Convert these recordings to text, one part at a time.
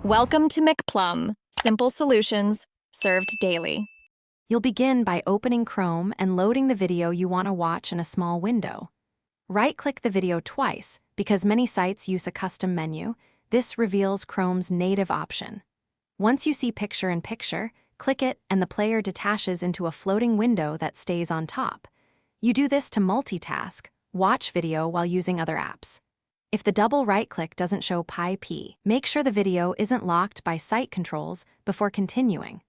Welcome to McPlum, simple solutions served daily. You'll begin by opening Chrome and loading the video you want to watch in a small window. Right-click the video twice, because many sites use a custom menu. This reveals Chrome's native option. Once you see picture-in-picture, click it and the player detaches into a floating window that stays on top. You do this to multitask, watch video while using other apps. If the double right-click doesn't show pi-p, make sure the video isn't locked by site controls before continuing.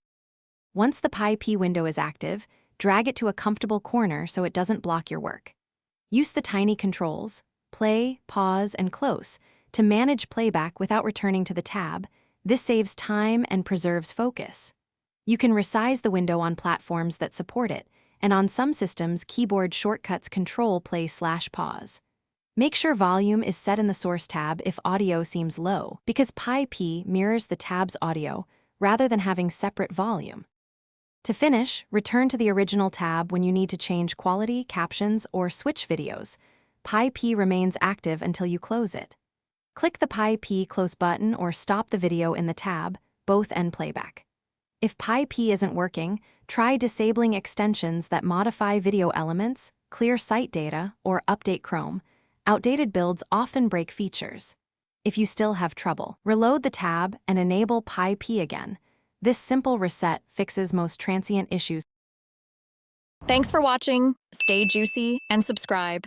Once the pi-p window is active, drag it to a comfortable corner so it doesn't block your work. Use the tiny controls, play, pause, and close, to manage playback without returning to the tab. This saves time and preserves focus. You can resize the window on platforms that support it, and on some systems, keyboard shortcuts control play/pause. Make sure volume is set in the source tab if audio seems low, because pi-p mirrors the tab's audio rather than having separate volume. To finish, return to the original tab when you need to change quality, captions, or switch videos. Pi-p remains active until you close it. Click the pi-p close button or stop the video in the tab, both end playback. If pi-p isn't working, try disabling extensions that modify video elements, clear site data, or update Chrome. Outdated builds often break features. If you still have trouble, reload the tab and enable pi-p again. This simple reset fixes most transient issues. Thanks for watching. Stay juicy and subscribe.